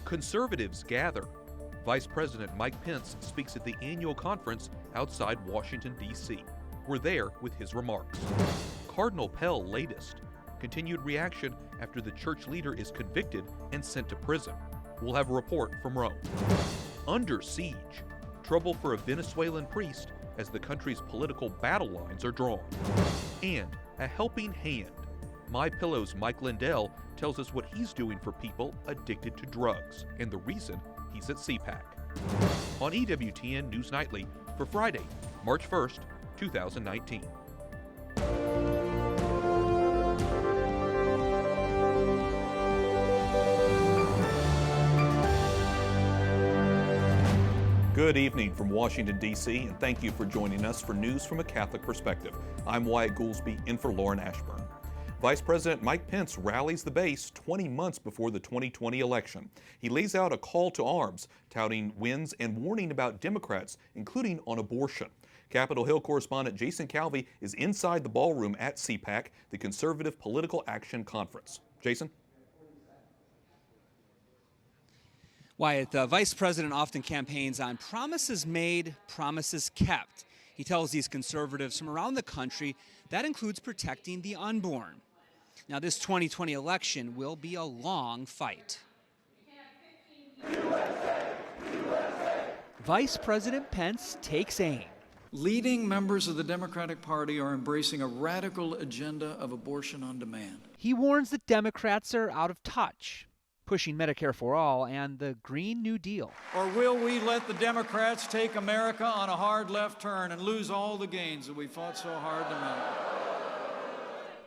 Conservatives gather. Vice President Mike Pence speaks at the annual conference outside Washington, D.C. We're there with his remarks. Cardinal Pell latest. Continued reaction after the church leader is convicted and sent to prison. We'll have a report from Rome. Under siege. Trouble for a Venezuelan priest as the country's political battle lines are drawn. And a helping hand. MyPillow's Mike Lindell tells us what he's doing for people addicted to drugs and the reason he's at CPAC. On EWTN News Nightly for Friday, March 1st, 2019. Good evening from Washington, D.C., and thank you for joining us for news from a Catholic perspective. I'm Wyatt Goolsby, in for Lauren Ashburn. Vice President Mike Pence rallies the base 20 months before the 2020 election. He lays out a call to arms, touting wins and warning about Democrats, including on abortion. Capitol Hill correspondent Jason Calvi is inside the ballroom at CPAC, the Conservative Political Action Conference. Jason? Wyatt, the vice president often campaigns on promises made, promises kept. He tells these conservatives from around the country that includes protecting the unborn. Now, this 2020 election will be a long fight. Vice President Pence takes aim. Leading members of the Democratic Party are embracing a radical agenda of abortion on demand. He warns that Democrats are out of touch, pushing Medicare for All and the Green New Deal. Or will we let the Democrats take America on a hard left turn and lose all the gains that we fought so hard to make?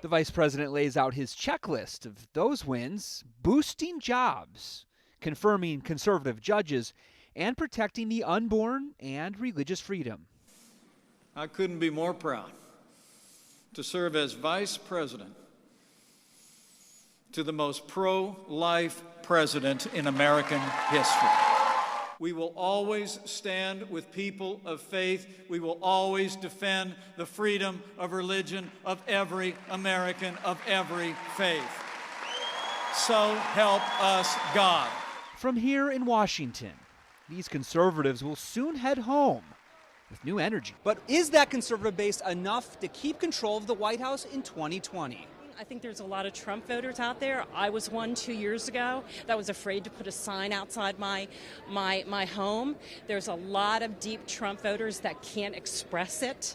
The vice president lays out his checklist of those wins: boosting jobs, confirming conservative judges, and protecting the unborn and religious freedom. I couldn't be more proud to serve as vice president to the most pro-life president in American history. We will always stand with people of faith. We will always defend the freedom of religion of every American of every faith. So help us God. From here in Washington, these conservatives will soon head home with new energy. But is that conservative base enough to keep control of the White House in 2020? I think there's a lot of Trump voters out there. I was one 2 years ago that was afraid to put a sign outside my home. There's a lot of deep Trump voters that can't express it,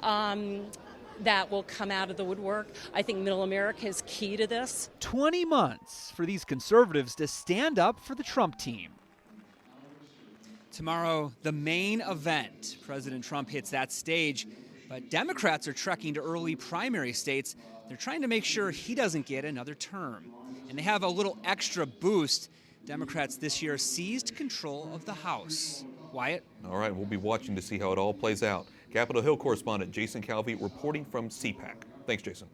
that will come out of the woodwork. I think middle America is key to this. 20 months for these conservatives to stand up for the Trump team. Tomorrow, the main event. President Trump hits that stage, but Democrats are trekking to early primary states. They're trying to make sure he doesn't get another term. And they have a little extra boost. Democrats this year seized control of the House. Wyatt? All right, we'll be watching to see how it all plays out. Capitol Hill correspondent Jason Calvi reporting from CPAC. Thanks, Jason.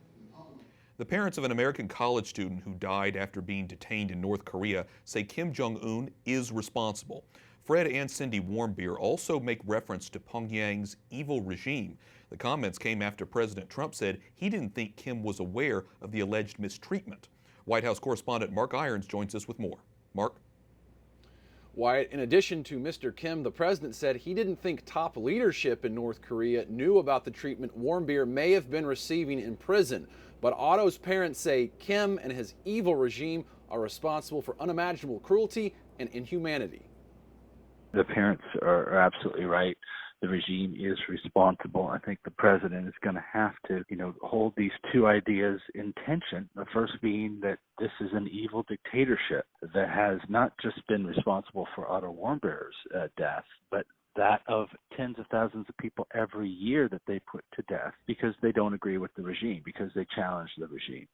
The parents of an American college student who died after being detained in North Korea say Kim Jong-un is responsible. Fred and Cindy Warmbier also make reference to Pyongyang's evil regime. The comments came after President Trump said he didn't think Kim was aware of the alleged mistreatment. White House correspondent Mark Irons joins us with more. Mark? Wyatt, in addition to Mr. Kim, the president said he didn't think top leadership in North Korea knew about the treatment Warmbier may have been receiving in prison. But Otto's parents say Kim and his evil regime are responsible for unimaginable cruelty and inhumanity. The parents are absolutely right. The regime is responsible. I think the president is going to have to, hold these two ideas in tension. The first being that this is an evil dictatorship that has not just been responsible for Otto Warmbier's death, but that of tens of thousands of people every year that they put to death because they don't agree with the regime, because they challenge the regime.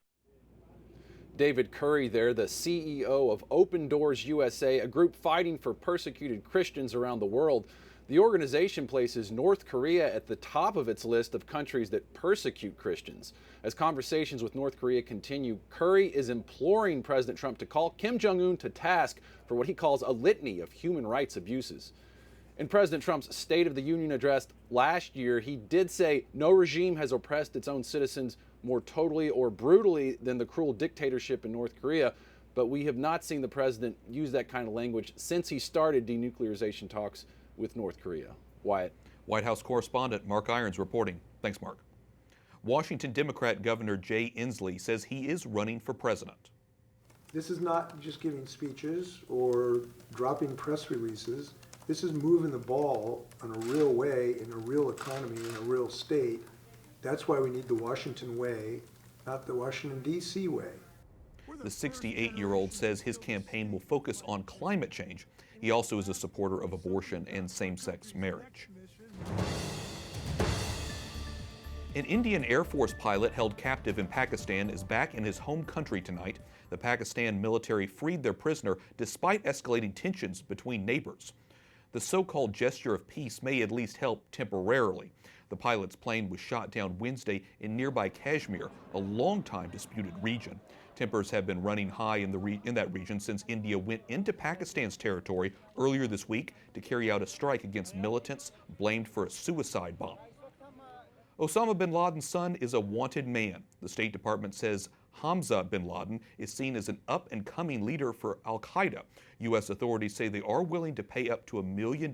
David Curry there, the CEO of Open Doors USA, a group fighting for persecuted Christians around the world. The organization places North Korea at the top of its list of countries that persecute Christians. As conversations with North Korea continue, Curry is imploring President Trump to call Kim Jong-un to task for what he calls a litany of human rights abuses. In President Trump's State of the Union address last year, he did say no regime has oppressed its own citizens more totally or brutally than the cruel dictatorship in North Korea. but we have not seen the president use that kind of language since he started denuclearization talks with North Korea. Wyatt. White House correspondent Mark Irons reporting. Thanks, Mark. Washington Democrat Governor Jay Inslee says he is running for president. This is not just giving speeches or dropping press releases. This is moving the ball in a real way, in a real economy, in a real state. That's why we need the Washington way, not the Washington, D.C. way. The 68-year-old says his campaign will focus on climate change. He also is a supporter of abortion and same-sex marriage. An Indian Air Force pilot held captive in Pakistan is back in his home country tonight. The Pakistan military freed their prisoner despite escalating tensions between neighbors. The so-called gesture of peace may at least help temporarily. The pilot's plane was shot down Wednesday in nearby Kashmir, a long-time disputed region. Tempers have been running high in that region since India went into Pakistan's territory earlier this week to carry out a strike against militants blamed for a suicide bomb. Osama bin Laden's son is a wanted man. The State Department says Hamza bin Laden is seen as an up-and-coming leader for al-Qaeda. U.S. authorities say they are willing to pay up to $1 million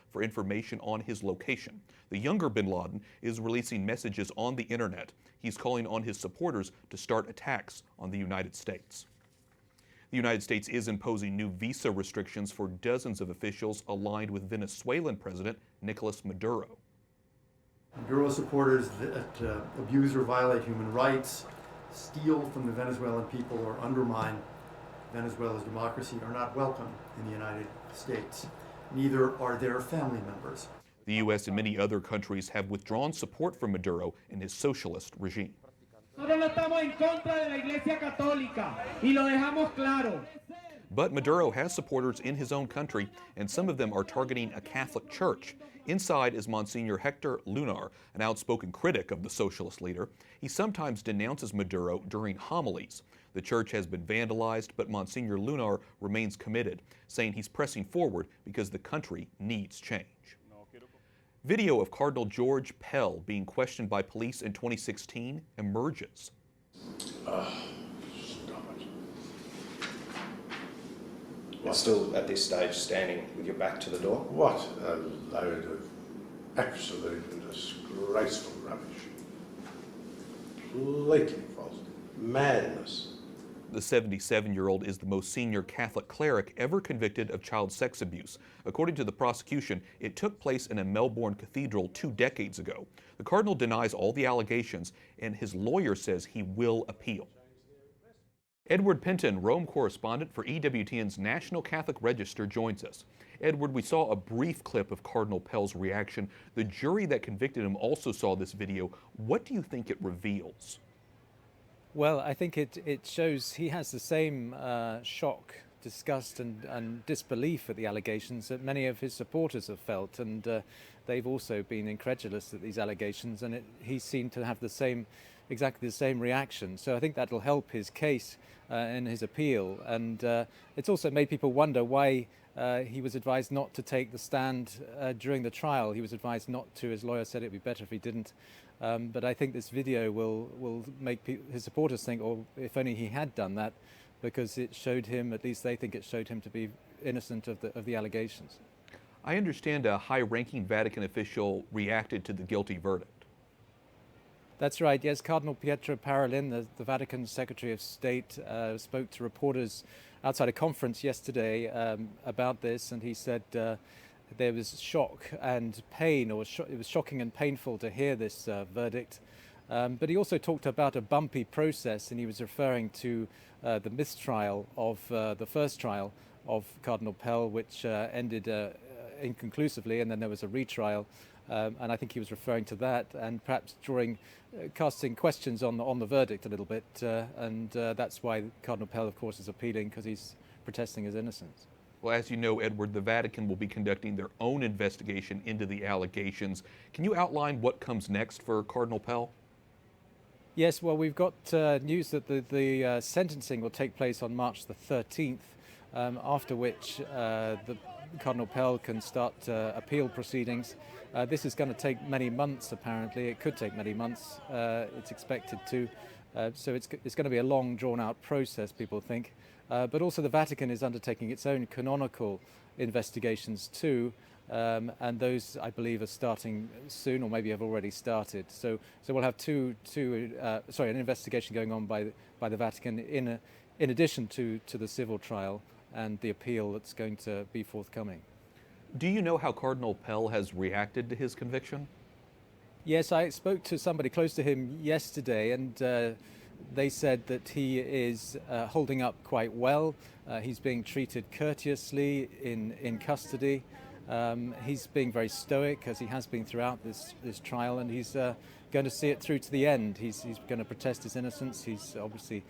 for information on his location. The younger bin Laden is releasing messages on the internet. He's calling on his supporters to start attacks on the United States. The United States is imposing new visa restrictions for dozens of officials aligned with Venezuelan President Nicolas Maduro. Maduro supporters that abuse or violate human rights, steal from the Venezuelan people, or undermine Venezuela's democracy are not welcome in the United States. Neither are their family members. The U.S. and many other countries have withdrawn support from Maduro and his socialist regime. But Maduro has supporters in his own country, and some of them are targeting a Catholic church. Inside is Monsignor Hector Lunar, an outspoken critic of the socialist leader. He sometimes denounces Maduro during homilies. The church has been vandalized, but Monsignor Lunar remains committed, saying he's pressing forward because the country needs change. Video of Cardinal George Pell being questioned by police in 2016 emerges. Stop it. You're still at this stage standing with your back to the door? What a load of absolute and disgraceful rubbish. Completely false. Madness. The 77-year-old is the most senior Catholic cleric ever convicted of child sex abuse. According to the prosecution, it took place in a Melbourne cathedral 2 decades ago. The cardinal denies all the allegations, and his lawyer says he will appeal. Edward Penton, Rome correspondent for EWTN's National Catholic Register, joins us. Edward, we saw a brief clip of Cardinal Pell's reaction. The jury that convicted him also saw this video. What do you think it reveals? Well, I think it shows he has the same shock, disgust and disbelief at the allegations that many of his supporters have felt, and they've also been incredulous at these allegations, and he seemed to have exactly the same reaction. So I think that'll help his case in his appeal, and it's also made people wonder why he was advised not to take the stand during the trial. He was advised not to. His lawyer said it'd be better if he didn't. But I think this video will make his supporters think, or if only he had done that, because it showed him, at least they think it showed him to be innocent of the allegations. I understand a high-ranking Vatican official reacted to the guilty verdict. That's right, yes. Cardinal Pietro Parolin, the Vatican Secretary of State, spoke to reporters outside a conference yesterday about this, and he said there was shock and pain, or it was shocking and painful to hear this verdict. But he also talked about a bumpy process, and he was referring to the mistrial of the first trial of Cardinal Pell, which ended inconclusively, and then there was a retrial. And I think he was referring to that, and perhaps casting questions on the verdict a little bit. And that's why Cardinal Pell, of course, is appealing, because he's protesting his innocence. Well, as you know, Edward, the Vatican will be conducting their own investigation into the allegations. Can you outline what comes next for Cardinal Pell? Yes, well, we've got news that the sentencing will take place on March the 13th, after which the Cardinal Pell can start appeal proceedings. This is going to take many months, apparently. It could take many months. It's expected to. So it's going to be a long, drawn-out process, people think. But also the Vatican is undertaking its own canonical investigations too, and those, I believe, are starting soon, or maybe have already started. So we'll have an investigation going on by the Vatican in addition to the civil trial and the appeal that's going to be forthcoming. Do you know how Cardinal Pell has reacted to his conviction? Yes, I spoke to somebody close to him yesterday, and they said that he is holding up quite well. He's being treated courteously in custody. He's being very stoic, as he has been throughout this trial, and he's going to see it through to the end. He's going to protest his innocence. He's obviously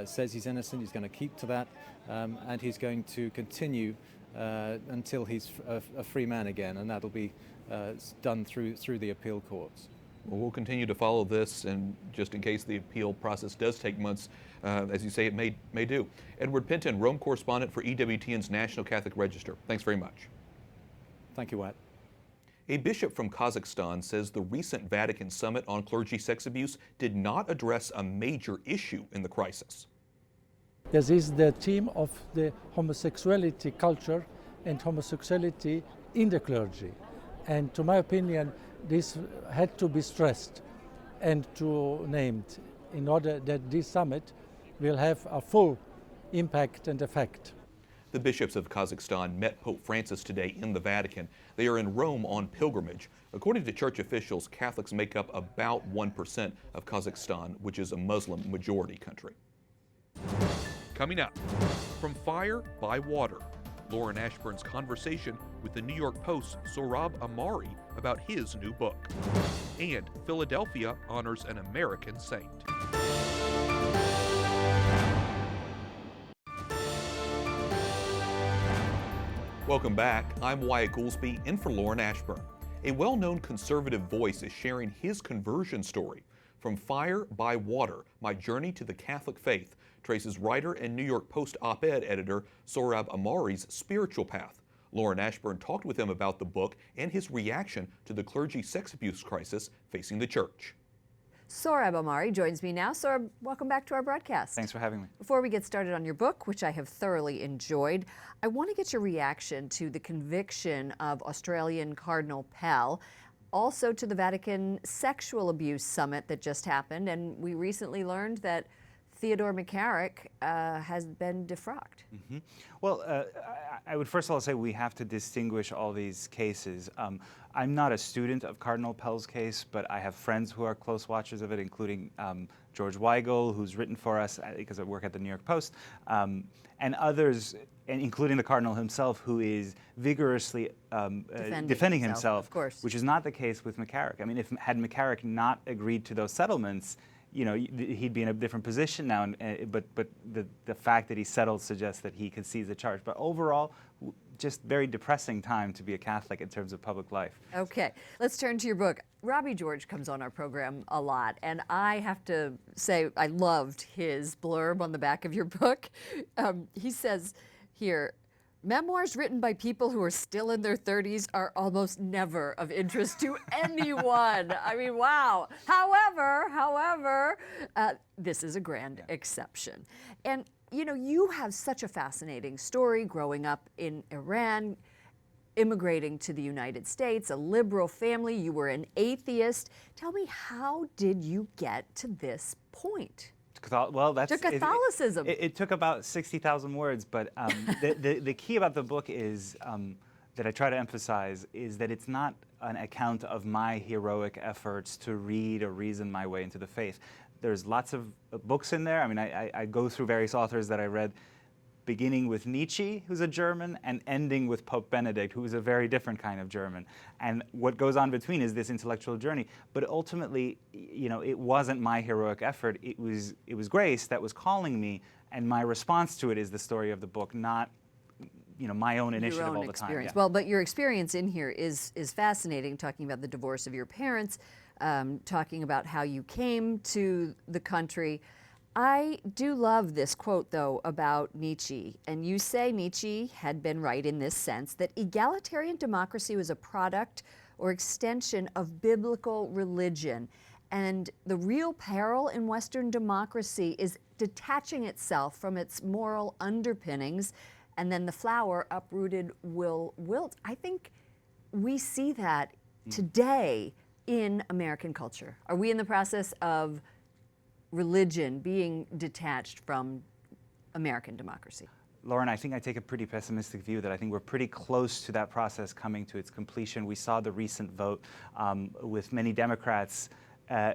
says he's innocent. He's going to keep to that, and he's going to continue until he's a free man again, and that'll be done through the appeal courts. Well, we'll continue to follow this, and just in case the appeal process does take months, as you say, it may do. Edward Penton, Rome correspondent for EWTN's National Catholic Register. Thanks very much. Thank you, Watt. A bishop from Kazakhstan says the recent Vatican summit on clergy sex abuse did not address a major issue in the crisis. This is the theme of the homosexuality culture and homosexuality in the clergy. And to my opinion, this had to be stressed and named in order that this summit will have a full impact and effect. The bishops of Kazakhstan met Pope Francis today in the Vatican. They are in Rome on pilgrimage. According to church officials, Catholics make up about 1% of Kazakhstan, which is a Muslim majority country. Coming up, from fire by water, Lauren Ashburn's conversation with the New York Post's Sohrab Ahmari about his new book. And Philadelphia honors an American saint. Welcome back. I'm Wyatt Goolsby, in for Lauren Ashburn. A well-known conservative voice is sharing his conversion story. From Fire by Water, My Journey to the Catholic Faith, traces writer and New York Post op-ed editor Sohrab Ahmari's spiritual path. Lauren Ashburn talked with him about the book and his reaction to the clergy sex abuse crisis facing the church. Sohrab Ahmari joins me now. Sohrab, welcome back to our broadcast. Thanks for having me. Before we get started on your book, which I have thoroughly enjoyed, I want to get your reaction to the conviction of Australian Cardinal Pell, also to the Vatican Sexual Abuse Summit that just happened, and we recently learned that Theodore McCarrick has been defrocked. Mm-hmm. Well, I would first of all say we have to distinguish all these cases. I'm not a student of Cardinal Pell's case, but I have friends who are close watchers of it, including George Weigel, who's written for us because I work at the New York Post, and others, and including the Cardinal himself, who is vigorously defending himself, of course. Which is not the case with McCarrick. I mean, had McCarrick not agreed to those settlements, you know, he'd be in a different position now, but the fact that he settled suggests that he concedes the charge. But overall, just very depressing time to be a Catholic in terms of public life. Okay, let's turn to your book. Robbie George comes on our program a lot, and I have to say I loved his blurb on the back of your book. He says here, memoirs written by people who are still in their 30s are almost never of interest to anyone. I mean, wow. However, this is a grand exception. And, you know, you have such a fascinating story growing up in Iran, immigrating to the United States, a liberal family. You were an atheist. Tell me, how did you get to this point? Well, that's to Catholicism. It took about 60,000 words, but the key about the book is that I try to emphasize is that it's not an account of my heroic efforts to read or reason my way into the faith. There's lots of books in there. I mean, I go through various authors that I read, beginning with Nietzsche, who's a German, and ending with Pope Benedict, who is a very different kind of German. And what goes on between is this intellectual journey. But ultimately, you know, it wasn't my heroic effort. It was grace that was calling me, and my response to it is the story of the book, not, you know, my own initiative all the time. Yeah. Well, but your experience in here is fascinating, talking about the divorce of your parents, talking about how you came to the country. I do love this quote, though, about Nietzsche. And you say Nietzsche had been right in this sense, that egalitarian democracy was a product or extension of biblical religion. And the real peril in Western democracy is detaching itself from its moral underpinnings, and then the flower uprooted will wilt. I think we see that today in American culture. Are we in the process of religion being detached from American democracy? Lauren, I think I take a pretty pessimistic view that I think we're pretty close to that process coming to its completion. We saw the recent vote with many Democrats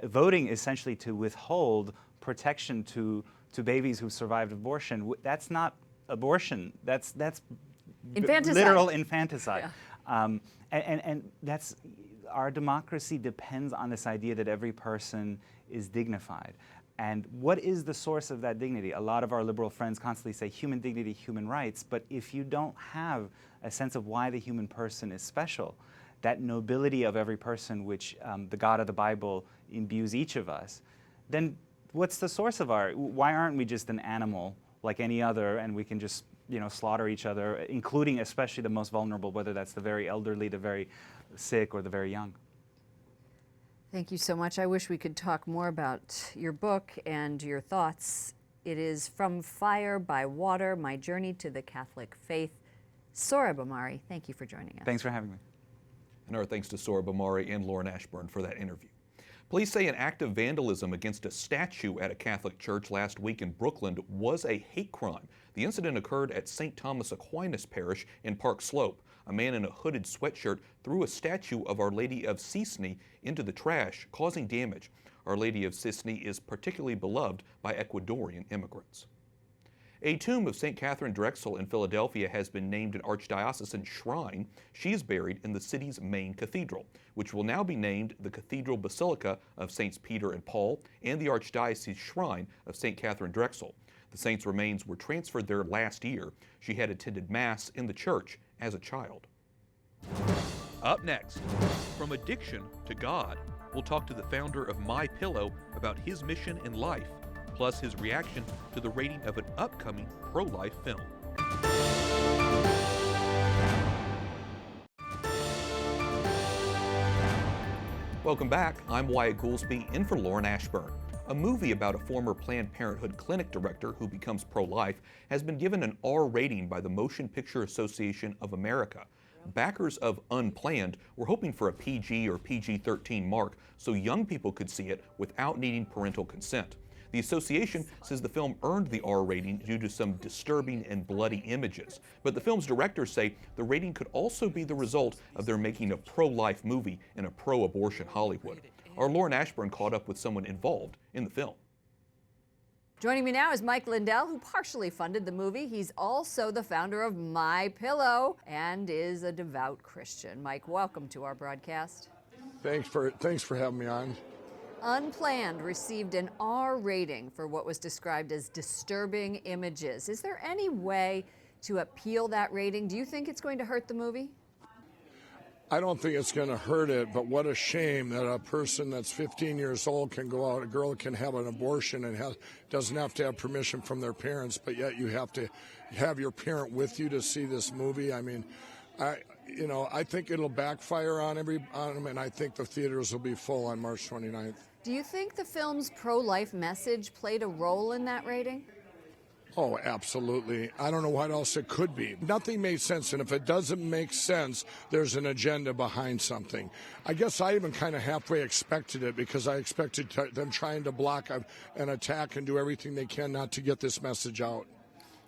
voting essentially to withhold protection to babies who survived abortion. That's not abortion. That's infanticide. Literal infanticide. Yeah. And that's, our democracy depends on this idea that every person is dignified. And what is the source of that dignity? A lot of our liberal friends constantly say human dignity, human rights, but if you don't have a sense of why the human person is special, that nobility of every person which the God of the Bible imbues each of us, then what's the source of why aren't we just an animal like any other, and we can just, slaughter each other, including especially the most vulnerable, whether that's the very elderly, the very sick, or the very young? Thank you so much. I wish we could talk more about your book and your thoughts. It is From Fire by Water, My Journey to the Catholic Faith. Sohrab Ahmari, thank you for joining us. Thanks for having me. And our thanks to Sohrab Ahmari and Lauren Ashburn for that interview. Police say an act of vandalism against a statue at a Catholic church last week in Brooklyn was a hate crime. The incident occurred at St. Thomas Aquinas Parish in Park Slope. A man in a hooded sweatshirt threw a statue of Our Lady of Cisne into the trash, causing damage. Our Lady of Cisne is particularly beloved by Ecuadorian immigrants. A tomb of St. Catherine Drexel in Philadelphia has been named an archdiocesan shrine. She is buried in the city's main cathedral, which will now be named the Cathedral Basilica of Saints Peter and Paul and the Archdiocese Shrine of St. Catherine Drexel. The saint's remains were transferred there last year. She had attended Mass in the church as a child. Up next, from addiction to God, we'll talk to the founder of MyPillow about his mission in life, plus his reaction to the rating of an upcoming pro-life film. Welcome back. I'm Wyatt Goolsby, in for Lauren Ashburn. A movie about a former Planned Parenthood clinic director who becomes pro-life has been given an R rating by the Motion Picture Association of America. Backers of Unplanned were hoping for a PG or PG-13 mark so young people could see it without needing parental consent. The association says the film earned the R rating due to some disturbing and bloody images, but the film's directors say the rating could also be the result of their making a pro-life movie in a pro-abortion Hollywood. Our Lauren Ashburn caught up with someone involved in the film. Joining me now is Mike Lindell, who partially funded the movie. He's also the founder of MyPillow and is a devout Christian. Mike, welcome to our broadcast. Thanks for having me on. Unplanned received an R rating for what was described as disturbing images. Is there any way to appeal that rating? Do you think it's going to hurt the movie? I don't think it's going to hurt it, but what a shame that a person that's 15 years old can go out, a girl can have an abortion and doesn't have to have permission from their parents, but yet you have to have your parent with you to see this movie. I mean, I think it'll backfire on them, and I think the theaters will be full on March 29th. Do you think the film's pro-life message played a role in that rating? Oh, absolutely. I don't know what else it could be. Nothing made sense, and if it doesn't make sense, there's an agenda behind something. I guess I even kind of halfway expected it because I expected them trying to block an attack and do everything they can not to get this message out.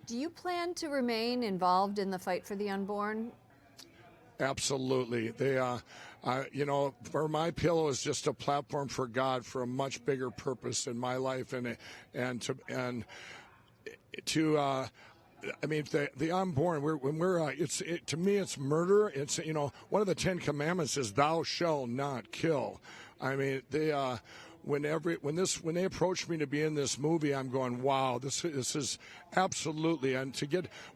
Do you plan to remain involved in the fight for the unborn? Absolutely. They, for MyPillow is just a platform for God for a much bigger purpose in my life, the unborn. To me, it's murder. It's one of the 10 Commandments is "Thou shalt not kill." I mean, when they approached me to be in this movie, I'm going, wow, this is absolutely, and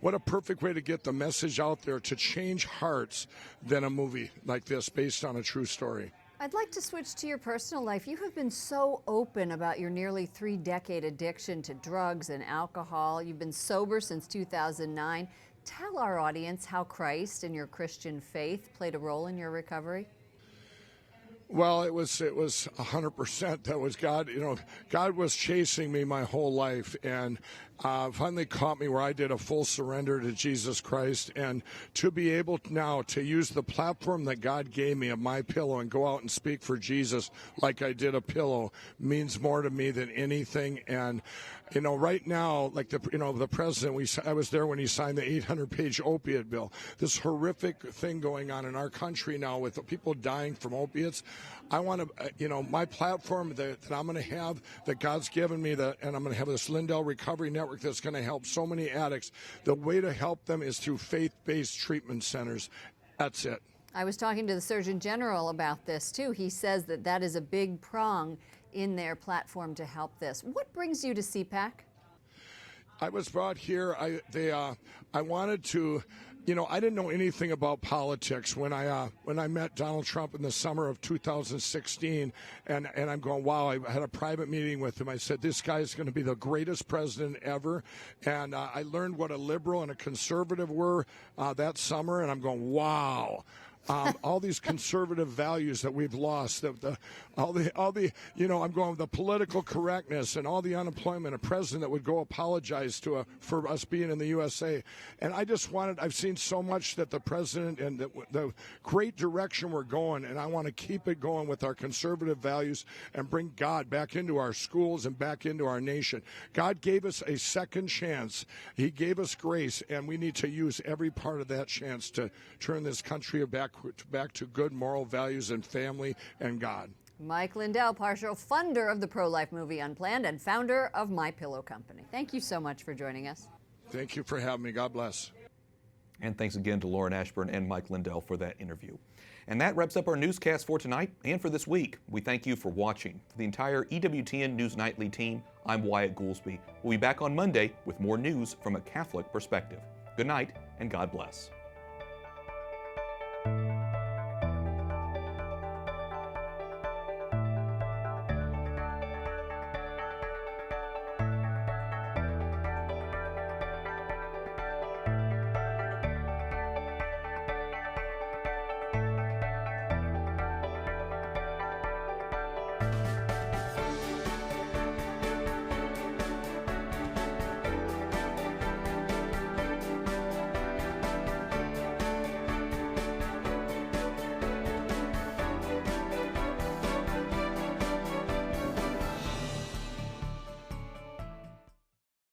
what a perfect way to get the message out there to change hearts than a movie like this based on a true story. I'd like to switch to your personal life. You have been so open about your nearly 3-decade addiction to drugs and alcohol. You've been sober since 2009. Tell our audience how Christ and your Christian faith played a role in your recovery. Well, it was 100%. That was God. You know, God was chasing me my whole life, and finally caught me where I did a full surrender to Jesus Christ. And to be able now to use the platform that God gave me of MyPillow and go out and speak for Jesus like I did a pillow means more to me than anything. And you know, right now, like the president, I was there when he signed the 800-page opiate bill. This horrific thing going on in our country now with people dying from opiates. I want to, my platform that I'm going to have, that God's given me, and I'm going to have this Lindell Recovery Network that's going to help so many addicts. The way to help them is through faith-based treatment centers. That's it. I was talking to the Surgeon General about this, too. He says that is a big prong in their platform to help this. What brings you to CPAC? I was brought here. I wanted to, I didn't know anything about politics when I met Donald Trump in the summer of 2016, and I'm going, wow. I had a private meeting with him. I said, this guy is going to be the greatest president ever, and I learned what a liberal and a conservative were that summer, and I'm going, wow. All these conservative values that we've lost, I'm going the political correctness and all the unemployment, a president that would go apologize for us being in the USA. And I've seen so much that the president and the great direction we're going, and I want to keep it going with our conservative values and bring God back into our schools and back into our nation. God gave us a second chance. He gave us grace, and we need to use every part of that chance to turn this country back to good moral values and family and God. Mike Lindell, partial funder of the pro-life movie Unplanned and founder of MyPillow Company. Thank you so much for joining us. Thank you for having me. God bless. And thanks again to Lauren Ashburn and Mike Lindell for that interview. And that wraps up our newscast for tonight and for this week. We thank you for watching. For the entire EWTN News Nightly team, I'm Wyatt Goolsby. We'll be back on Monday with more news from a Catholic perspective. Good night and God bless.